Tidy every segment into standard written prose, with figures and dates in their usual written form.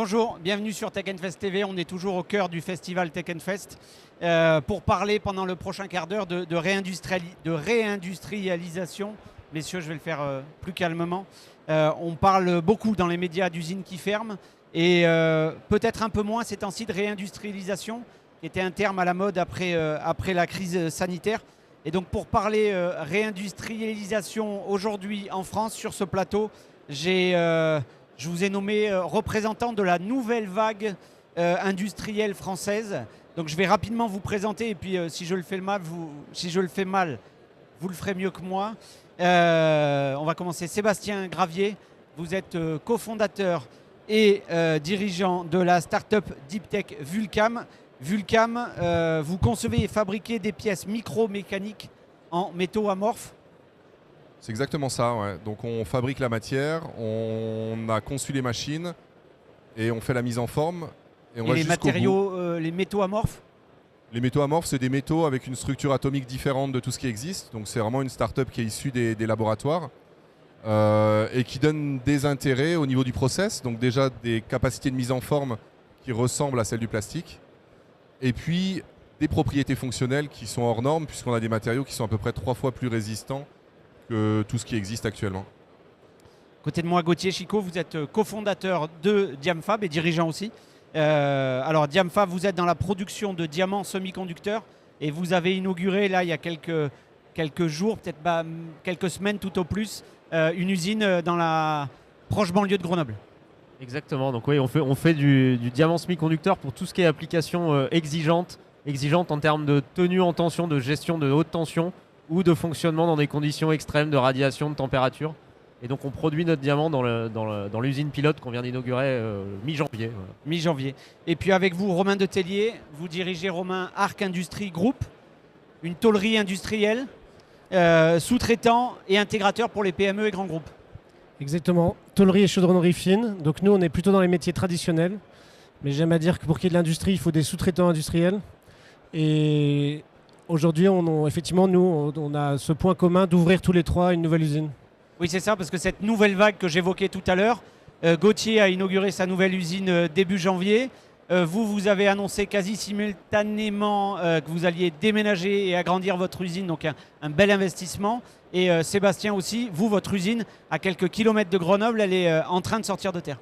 Bonjour, bienvenue sur Tech Fest TV. On est toujours au cœur du festival Tech Fest pour parler pendant le prochain quart d'heure de réindustrialisation. Messieurs, je vais le faire plus calmement. On parle beaucoup dans les médias d'usines qui ferment et peut-être un peu moins ces temps-ci de réindustrialisation, qui était un terme à la mode après la crise sanitaire. Et donc pour parler réindustrialisation aujourd'hui en France sur ce plateau, je vous ai nommé représentant de la nouvelle vague industrielle française. Donc je vais rapidement vous présenter et puis si je le fais mal, vous le ferez mieux que moi. On va commencer. Sébastien Gravier, vous êtes cofondateur et dirigeant de la start-up Deep Tech Vulcam. Vulcam, vous concevez et fabriquez des pièces micro-mécaniques en métaux amorphes. C'est exactement ça, ouais. Donc on fabrique la matière, on a conçu les machines et on fait la mise en forme. Et les matériaux, les métaux amorphes? Les métaux amorphes, c'est des métaux avec une structure atomique différente de tout ce qui existe. Donc c'est vraiment une start-up qui est issue des laboratoires et qui donne des intérêts au niveau du process. Donc déjà des capacités de mise en forme qui ressemblent à celles du plastique. Et puis des propriétés fonctionnelles qui sont hors normes puisqu'on a des matériaux qui sont à peu près 3 fois plus résistants que tout ce qui existe actuellement. Côté de moi, Gauthier Chicot, vous êtes cofondateur de Diamfab et dirigeant aussi. Alors Diamfab, vous êtes dans la production de diamants semi-conducteurs et vous avez inauguré là il y a quelques jours, peut-être quelques semaines tout au plus, une usine dans la proche banlieue de Grenoble. Exactement, donc oui, on fait du diamant semi-conducteur pour tout ce qui est application exigeante en termes de tenue en tension, de gestion de haute tension ou de fonctionnement dans des conditions extrêmes de radiation, de température. Et donc on produit notre diamant dans l'usine pilote qu'on vient d'inaugurer mi-janvier. Voilà. Mi-janvier. Et puis avec vous, Romain Detellier, vous dirigez Romain Arc Industrie Group, une tôlerie industrielle, sous-traitant et intégrateur pour les PME et grands groupes. Exactement, tôlerie et chaudronnerie fine. Donc nous, on est plutôt dans les métiers traditionnels. Mais j'aime à dire que pour qu'il y ait de l'industrie, il faut des sous-traitants industriels. Et aujourd'hui, effectivement, nous, on a ce point commun d'ouvrir tous les trois une nouvelle usine. Oui, c'est ça, parce que cette nouvelle vague que j'évoquais tout à l'heure, Gauthier a inauguré sa nouvelle usine début janvier. Vous avez annoncé quasi simultanément que vous alliez déménager et agrandir votre usine, donc un bel investissement. Et Sébastien aussi, votre usine, à quelques kilomètres de Grenoble, elle est en train de sortir de terre.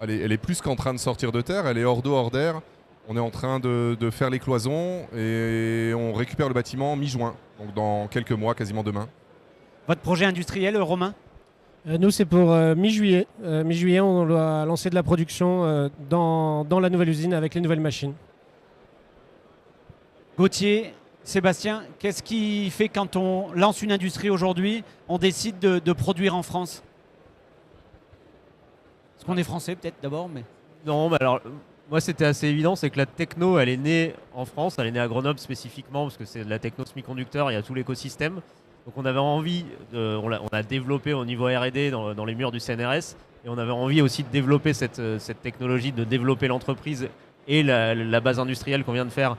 Elle est plus qu'en train de sortir de terre, elle est hors d'eau, hors d'air. On est en train de faire les cloisons et on récupère le bâtiment mi-juin, donc dans quelques mois, quasiment demain. Votre projet industriel, Romain? Nous, c'est pour mi-juillet. Mi-juillet, on doit lancer de la production dans la nouvelle usine avec les nouvelles machines. Gauthier, Sébastien, qu'est-ce qui fait quand on lance une industrie aujourd'hui, on décide de produire en France? Est-ce qu'on est français peut-être d'abord Non, mais alors moi c'était assez évident, c'est que la techno elle est née en France, elle est née à Grenoble spécifiquement parce que c'est de la techno semi-conducteur, il y a tout l'écosystème. Donc on avait envie, on a développé au niveau R&D dans les murs du CNRS et on avait envie aussi de développer cette technologie, de développer l'entreprise et la base industrielle qu'on vient de faire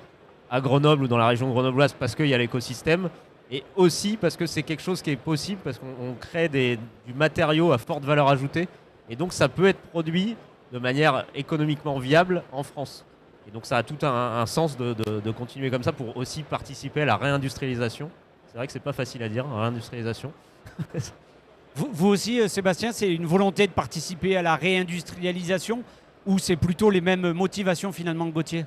à Grenoble ou dans la région grenobloise parce qu'il y a l'écosystème et aussi parce que c'est quelque chose qui est possible parce qu'on crée du matériau à forte valeur ajoutée et donc ça peut être produit de manière économiquement viable en France. Et donc ça a tout un sens de continuer comme ça pour aussi participer à la réindustrialisation. C'est vrai que c'est pas facile à dire, réindustrialisation. Vous aussi, Sébastien, c'est une volonté de participer à la réindustrialisation ou c'est plutôt les mêmes motivations finalement que Gauthier?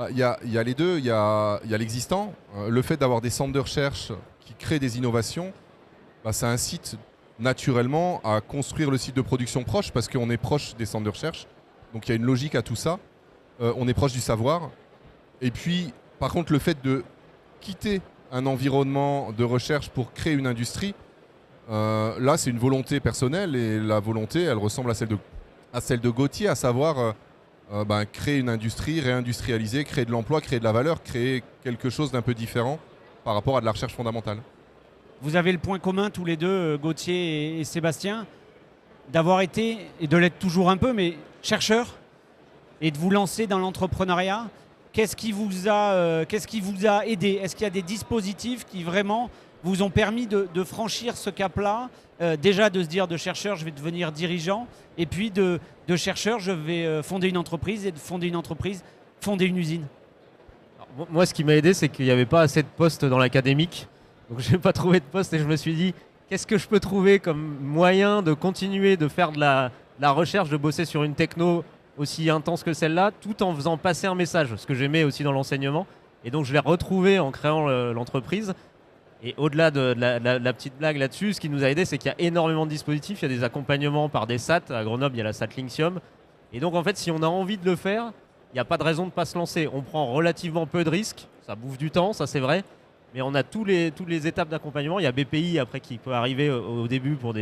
Il y a les deux, il y a l'existant. Le fait d'avoir des centres de recherche qui créent des innovations, ça incite naturellement à construire le site de production proche parce qu'on est proche des centres de recherche. Donc il y a une logique à tout ça. On est proche du savoir. Et puis, par contre, le fait de quitter un environnement de recherche pour créer une industrie, là c'est une volonté personnelle et la volonté elle ressemble à celle de Gauthier, à savoir créer une industrie, réindustrialiser, créer de l'emploi, créer de la valeur, créer quelque chose d'un peu différent par rapport à de la recherche fondamentale. Vous avez le point commun tous les deux, Gauthier et Sébastien, d'avoir été, et de l'être toujours un peu, mais chercheurs, et de vous lancer dans l'entrepreneuriat. Qu'est-ce qui vous a aidé? Est-ce qu'il y a des dispositifs qui vraiment vous ont permis de franchir ce cap-là, déjà de se dire de chercheur, je vais devenir dirigeant, et puis de chercheur, je vais fonder une entreprise, et de fonder une entreprise, fonder une usine? Alors, moi, ce qui m'a aidé, c'est qu'il n'y avait pas assez de postes dans l'académique. Donc, je n'ai pas trouvé de poste et je me suis dit, qu'est-ce que je peux trouver comme moyen de continuer de faire de la recherche, de bosser sur une techno aussi intense que celle-là, tout en faisant passer un message, ce que j'aimais aussi dans l'enseignement. Et donc, je l'ai retrouvé en créant l'entreprise. Et au-delà de la petite blague là-dessus, ce qui nous a aidé, c'est qu'il y a énormément de dispositifs. Il y a des accompagnements par des SAT. À Grenoble, il y a la SAT Linxium. Et donc, en fait, si on a envie de le faire, il n'y a pas de raison de ne pas se lancer. On prend relativement peu de risques. Ça bouffe du temps, ça c'est vrai. Mais on a toutes les étapes d'accompagnement. Il y a BPI après qui peut arriver au début pour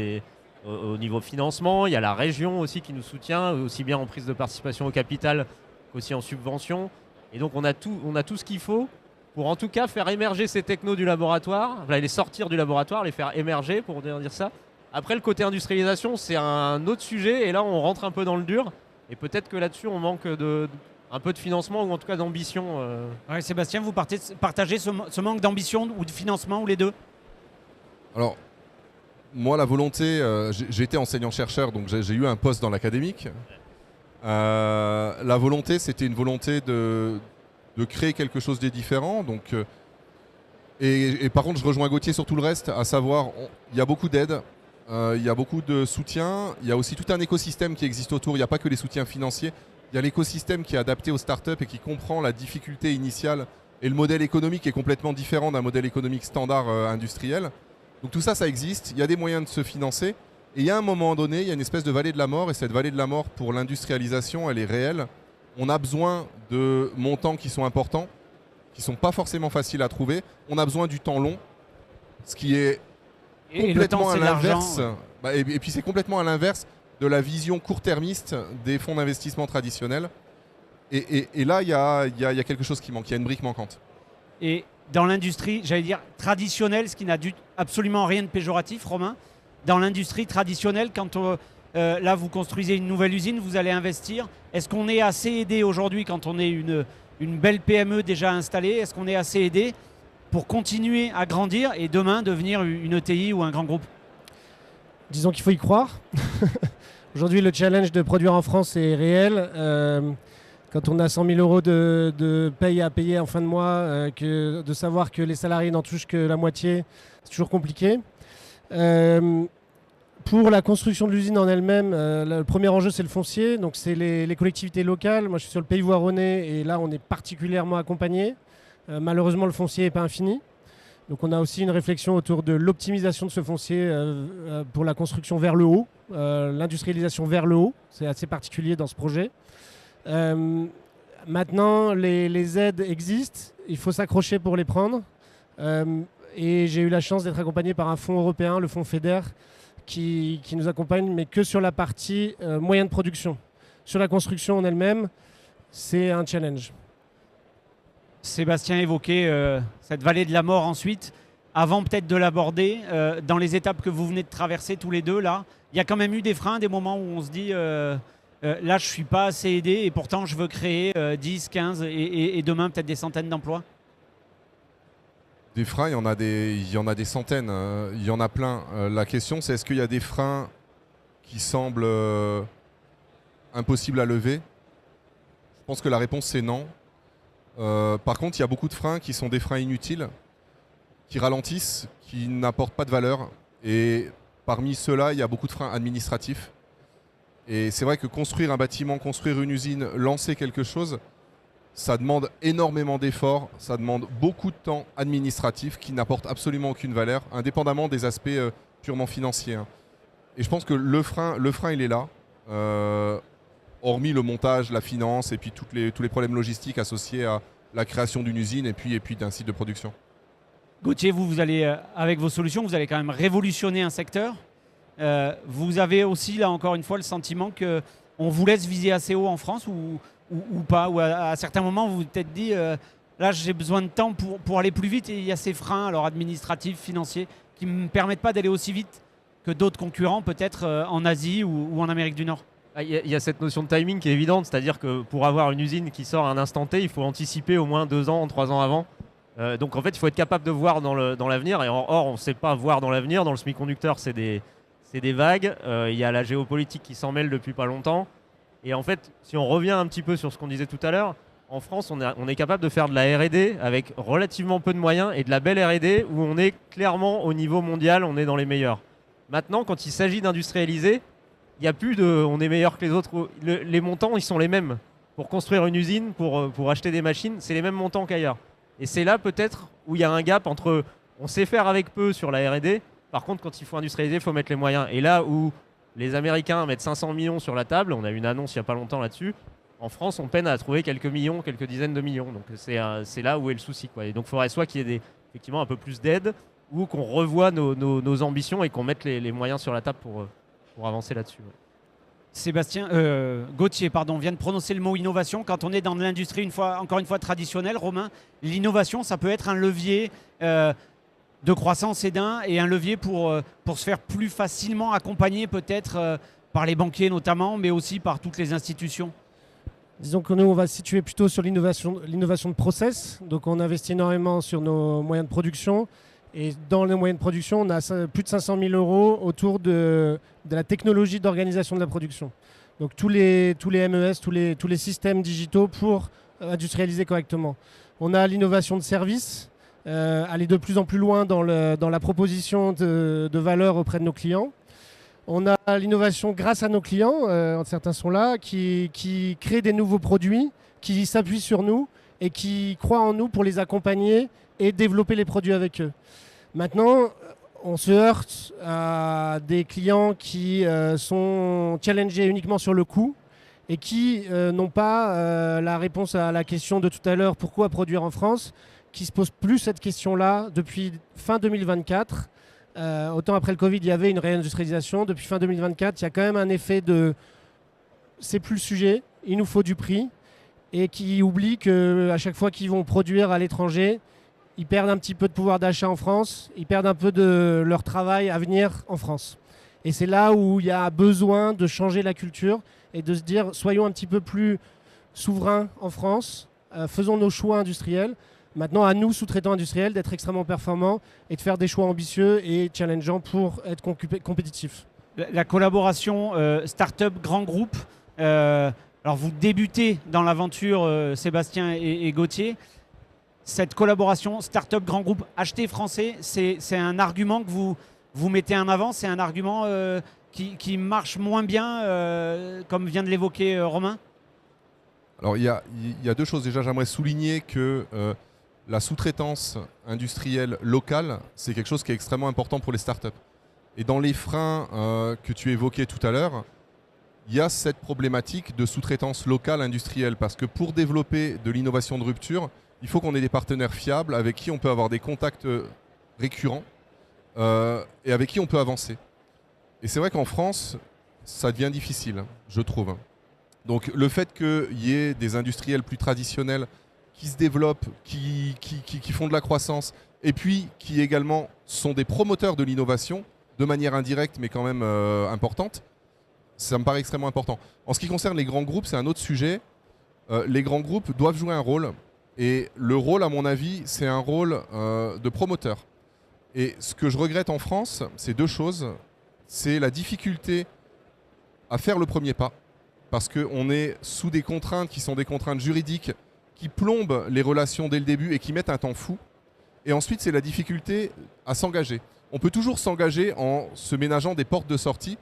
au niveau financement. Il y a la région aussi qui nous soutient, aussi bien en prise de participation au capital qu'aussi en subvention. Et donc, on a tout ce qu'il faut pour en tout cas faire émerger ces technos du laboratoire, les sortir du laboratoire, les faire émerger, pour dire ça. Après, le côté industrialisation, c'est un autre sujet, et là, on rentre un peu dans le dur, et peut-être que là-dessus, on manque un peu de financement, ou en tout cas d'ambition. Ouais, Sébastien, vous partagez ce manque d'ambition ou de financement, ou les deux? Alors, moi, la volonté, j'ai été enseignant-chercheur, donc j'ai eu un poste dans l'académique. La volonté, c'était une volonté de créer quelque chose de différent. Donc, et par contre, je rejoins Gauthier sur tout le reste, à savoir, il y a beaucoup d'aides, il y a beaucoup de soutien, il y a aussi tout un écosystème qui existe autour, il n'y a pas que les soutiens financiers, il y a l'écosystème qui est adapté aux startups et qui comprend la difficulté initiale, et le modèle économique est complètement différent d'un modèle économique standard industriel. Donc tout ça, ça existe, il y a des moyens de se financer, et il y a un moment donné, il y a une espèce de vallée de la mort, et cette vallée de la mort pour l'industrialisation, elle est réelle. On a besoin de montants qui sont importants, qui ne sont pas forcément faciles à trouver. On a besoin du temps long, ce qui est complètement à l'inverse. Et puis c'est complètement à l'inverse de la vision court-termiste des fonds d'investissement traditionnels. Et là, il y a quelque chose qui manque, il y a une brique manquante. Et dans l'industrie, j'allais dire traditionnelle, ce qui n'a absolument rien de péjoratif, Romain, dans l'industrie traditionnelle, quand là, vous construisez une nouvelle usine, vous allez investir. Est-ce qu'on est assez aidé aujourd'hui quand on est une belle PME déjà installée? Est-ce qu'on est assez aidé pour continuer à grandir et demain devenir une ETI ou un grand groupe? Disons qu'il faut y croire. Aujourd'hui, le challenge de produire en France est réel. Quand on a 100 000 euros de paye à payer en fin de mois, de savoir que les salariés n'en touchent que la moitié, c'est toujours compliqué. Pour la construction de l'usine en elle-même, le premier enjeu, c'est le foncier. Donc, c'est les collectivités locales. Moi, je suis sur le Pays Voironnais et là, on est particulièrement accompagné. Malheureusement, le foncier n'est pas infini. Donc, on a aussi une réflexion autour de l'optimisation de ce foncier pour la construction vers le haut, l'industrialisation vers le haut. C'est assez particulier dans ce projet. Maintenant, les aides existent. Il faut s'accrocher pour les prendre. Et j'ai eu la chance d'être accompagné par un fonds européen, le fonds FEDER, qui nous accompagne, mais que sur la partie moyen de production. Sur la construction en elle-même, c'est un challenge. Sébastien évoquait cette vallée de la mort ensuite. Avant peut-être de l'aborder, dans les étapes que vous venez de traverser tous les deux, là, il y a quand même eu des freins, des moments où on se dit là, je ne suis pas assez aidé et pourtant je veux créer 10, 15 et demain peut-être des centaines d'emplois. Des freins, il y en a des centaines, il y en a plein. La question, c'est est-ce qu'il y a des freins qui semblent impossibles à lever? Je pense que la réponse, c'est non. Par contre, il y a beaucoup de freins qui sont des freins inutiles, qui ralentissent, qui n'apportent pas de valeur. Et parmi ceux-là, il y a beaucoup de freins administratifs. Et c'est vrai que construire un bâtiment, construire une usine, lancer quelque chose, ça demande énormément d'efforts, ça demande beaucoup de temps administratif qui n'apporte absolument aucune valeur, indépendamment des aspects purement financiers. Et je pense que le frein il est là, hormis le montage, la finance et puis tous les problèmes logistiques associés à la création d'une usine et puis d'un site de production. Gauthier, vous allez, avec vos solutions, vous allez quand même révolutionner un secteur. Vous avez aussi, là encore une fois, le sentiment qu'on vous laisse viser assez haut en France ou pas, ou à certains moments vous vous peut-être dit là j'ai besoin de temps pour aller plus vite et il y a ces freins alors administratifs, financiers qui ne me permettent pas d'aller aussi vite que d'autres concurrents peut-être en Asie ou en Amérique du Nord. Il y a cette notion de timing qui est évidente, c'est-à-dire que pour avoir une usine qui sort à un instant T, il faut anticiper au moins 2 ans, 3 ans avant. Donc en fait, il faut être capable de voir dans l'avenir. Et or, on ne sait pas voir dans l'avenir. Dans le semi-conducteur, c'est des vagues. Il y a la géopolitique qui s'en mêle depuis pas longtemps. Et en fait, si on revient un petit peu sur ce qu'on disait tout à l'heure, en France, on est capable de faire de la R&D avec relativement peu de moyens et de la belle R&D où on est clairement au niveau mondial, on est dans les meilleurs. Maintenant, quand il s'agit d'industrialiser, il n'y a plus de on est meilleur que les autres. Les montants, ils sont les mêmes. Pour construire une usine, pour acheter des machines, c'est les mêmes montants qu'ailleurs. Et c'est là peut-être où il y a un gap entre on sait faire avec peu sur la R&D, par contre quand il faut industrialiser, il faut mettre les moyens. Et là où les Américains mettent 500 millions sur la table, on a eu une annonce il n'y a pas longtemps là-dessus, en France on peine à trouver quelques millions, quelques dizaines de millions. Donc c'est là où est le souci, quoi. Et donc il faudrait soit qu'il y ait effectivement un peu plus d'aide, ou qu'on revoie nos ambitions et qu'on mette les moyens sur la table pour avancer là-dessus. Ouais. Gauthier vient de prononcer le mot innovation. Quand on est dans l'industrie, encore une fois traditionnelle, Romain, l'innovation, ça peut être un levier de croissance et un levier pour se faire plus facilement accompagner peut-être par les banquiers notamment, mais aussi par toutes les institutions. Disons que nous, on va se situer plutôt sur l'innovation de process. Donc on investit énormément sur nos moyens de production. Et dans les moyens de production, on a plus de 500 000 € autour de la technologie d'organisation de la production. Donc tous les MES, tous les systèmes digitaux pour industrialiser correctement. On a l'innovation de service, aller de plus en plus loin dans la proposition de valeur auprès de nos clients. On a l'innovation grâce à nos clients, certains sont là, qui créent des nouveaux produits, qui s'appuient sur nous et qui croient en nous pour les accompagner et développer les produits avec eux. Maintenant, on se heurte à des clients qui sont challengés uniquement sur le coût et qui n'ont pas la réponse à la question de tout à l'heure, pourquoi produire en France, qui ne se posent plus cette question-là depuis fin 2024. Autant après le Covid, il y avait une réindustrialisation. Depuis fin 2024, il y a quand même un effet de c'est plus le sujet, il nous faut du prix, et qui oublient qu'à chaque fois qu'ils vont produire à l'étranger, ils perdent un petit peu de pouvoir d'achat en France, ils perdent un peu de leur travail à venir en France. Et c'est là où il y a besoin de changer la culture et de se dire soyons un petit peu plus souverains en France, faisons nos choix industriels. Maintenant, à nous, sous-traitants industriels, d'être extrêmement performants et de faire des choix ambitieux et challengeants pour être compétitifs. La collaboration start-up grand groupe, alors vous débutez dans l'aventure, Sébastien et Gauthier. Cette collaboration start-up grand groupe acheté français, c'est un argument que vous mettez en avant, c'est un argument qui marche moins bien, comme vient de l'évoquer Romain. Alors il y a deux choses. Déjà, j'aimerais souligner que la sous-traitance industrielle locale, c'est quelque chose qui est extrêmement important pour les startups. Et dans les freins que tu évoquais tout à l'heure, il y a cette problématique de sous-traitance locale industrielle. Parce que pour développer de l'innovation de rupture, il faut qu'on ait des partenaires fiables avec qui on peut avoir des contacts récurrents et avec qui on peut avancer. Et c'est vrai qu'en France, ça devient difficile, je trouve. Donc le fait qu'il y ait des industriels plus traditionnels qui se développent, qui font de la croissance, et puis qui également sont des promoteurs de l'innovation, de manière indirecte mais quand même importante, ça me paraît extrêmement important. En ce qui concerne les grands groupes, c'est un autre sujet. Les grands groupes doivent jouer un rôle, et le rôle, à mon avis, c'est un rôle de promoteur. Et ce que je regrette en France, c'est deux choses. C'est la difficulté à faire le premier pas, parce qu'on est sous des contraintes qui sont des contraintes juridiques qui plombent les relations dès le début et qui mettent un temps fou. Et ensuite, c'est la difficulté à s'engager. On peut toujours s'engager en se ménageant des portes de sortie,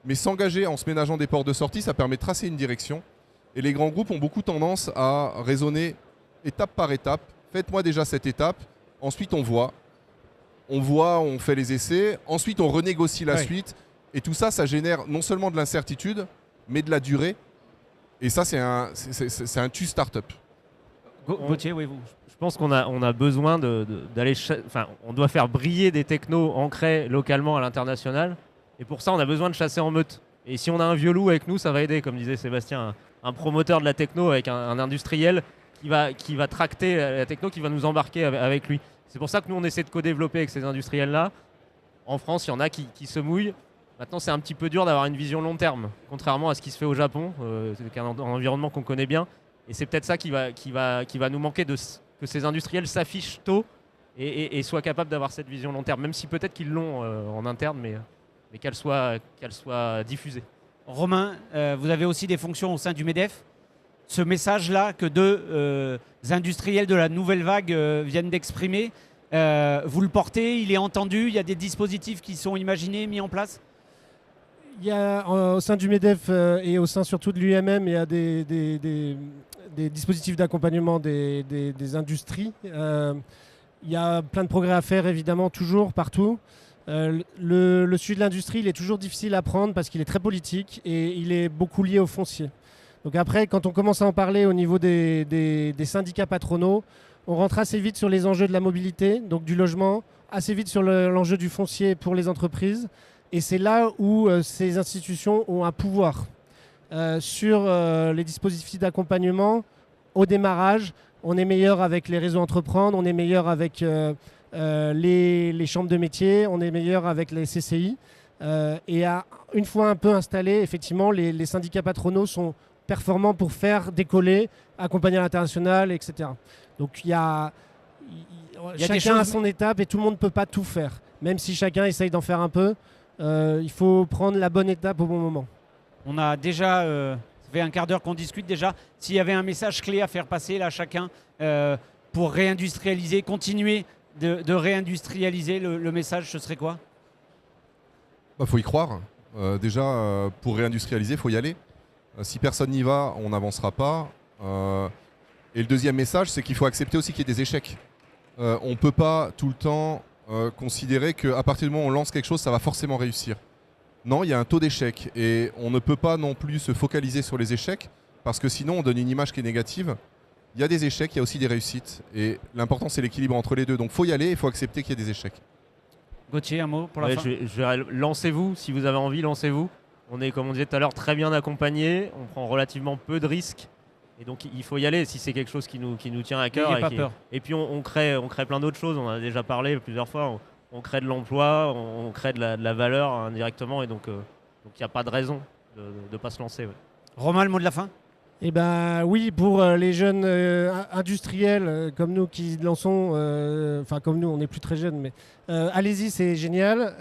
mais s'engager en se ménageant des portes de sortie, ça permet de tracer une direction. Et les grands groupes ont beaucoup tendance à raisonner étape par étape. Faites-moi déjà cette étape, ensuite on voit, on fait les essais, ensuite on renégocie la suite. Et tout ça, ça génère non seulement de l'incertitude, mais de la durée. Et ça, c'est un tue start-up. Gauthier, oui, vous. Je pense qu'on a besoin d'aller... on doit faire briller des technos ancrés localement à l'international. Et pour ça, on a besoin de chasser en meute. Et si on a un vieux loup avec nous, ça va aider, comme disait Sébastien, un promoteur de la techno avec un industriel qui va tracter la techno, qui va nous embarquer avec lui. C'est pour ça que nous, on essaie de co-développer avec ces industriels-là. En France, il y en a qui se mouillent. Maintenant, c'est un petit peu dur d'avoir une vision long terme, contrairement à ce qui se fait au Japon. C'est un environnement qu'on connaît bien. Et c'est peut-être ça qui va nous manquer, de que ces industriels s'affichent tôt et soient capables d'avoir cette vision long terme, même si peut-être qu'ils l'ont en interne, mais qu'elle soit diffusée. Romain, vous avez aussi des fonctions au sein du MEDEF. Ce message-là que deux industriels de la nouvelle vague viennent d'exprimer, vous le portez, il est entendu, il y a des dispositifs qui sont imaginés, mis en place? Il y a au sein du MEDEF et au sein surtout de l'UMM, il y a des dispositifs d'accompagnement des industries. Il y a plein de progrès à faire évidemment, toujours, partout. Le sujet de l'industrie, il est toujours difficile à prendre parce qu'il est très politique et il est beaucoup lié au foncier. Donc après, quand on commence à en parler au niveau des syndicats patronaux, on rentre assez vite sur les enjeux de la mobilité, donc du logement, assez vite sur l'enjeu du foncier pour les entreprises. Et c'est là où ces institutions ont un pouvoir sur les dispositifs d'accompagnement. Au démarrage, on est meilleur avec les réseaux Entreprendre, on est meilleur avec les chambres de métiers, on est meilleur avec les CCI. Une fois un peu installés, effectivement, les syndicats patronaux sont performants pour faire décoller, accompagner à l'international, etc. Donc chacun a son étape et tout le monde ne peut pas tout faire. Même si chacun essaye d'en faire un peu, il faut prendre la bonne étape au bon moment. On a déjà, ça fait un quart d'heure qu'on discute déjà. S'il y avait un message clé à faire passer là, chacun, pour réindustrialiser, continuer de réindustrialiser, le message, ce serait quoi? Faut y croire. Déjà, pour réindustrialiser, il faut y aller. Si personne n'y va, on n'avancera pas. Et le deuxième message, c'est qu'il faut accepter aussi qu'il y ait des échecs. On ne peut pas tout le temps considérer qu'à partir du moment où on lance quelque chose, ça va forcément réussir. Non, il y a un taux d'échec. Et on ne peut pas non plus se focaliser sur les échecs, parce que sinon on donne une image qui est négative. Il y a des échecs, il y a aussi des réussites. Et l'important, c'est l'équilibre entre les deux. Donc il faut y aller, il faut accepter qu'il y ait des échecs. Gauthier, un mot pour la fin. Lancez-vous, si vous avez envie, lancez-vous. On est, comme on disait tout à l'heure, très bien accompagné. On prend relativement peu de risques. Et donc il faut y aller si c'est quelque chose qui nous tient à cœur. N'ayez pas peur. Et puis on crée plein d'autres choses. On en a déjà parlé plusieurs fois. On crée de l'emploi, on crée de la valeur indirectement. Et donc il n'y a pas de raison de ne pas se lancer. Ouais. Romain, le mot de la fin? Eh ben oui, pour les jeunes industriels comme nous qui lançons, enfin comme nous, on n'est plus très jeunes, mais allez-y, c'est génial.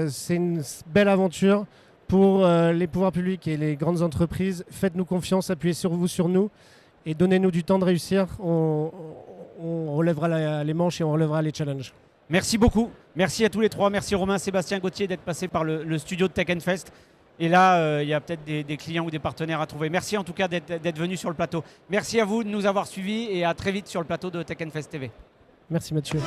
C'est une belle aventure pour les pouvoirs publics et les grandes entreprises. Faites-nous confiance, appuyez sur vous, sur nous et donnez-nous du temps de réussir. On relèvera les manches et on relèvera les challenges. Merci beaucoup. Merci à tous les trois. Merci Romain, Sébastien, Gauthier d'être passés par le studio de Tech Fest. Et là, il y a peut-être des clients ou des partenaires à trouver. Merci en tout cas d'être venus sur le plateau. Merci à vous de nous avoir suivis et à très vite sur le plateau de Tech Fest TV. Merci Mathieu.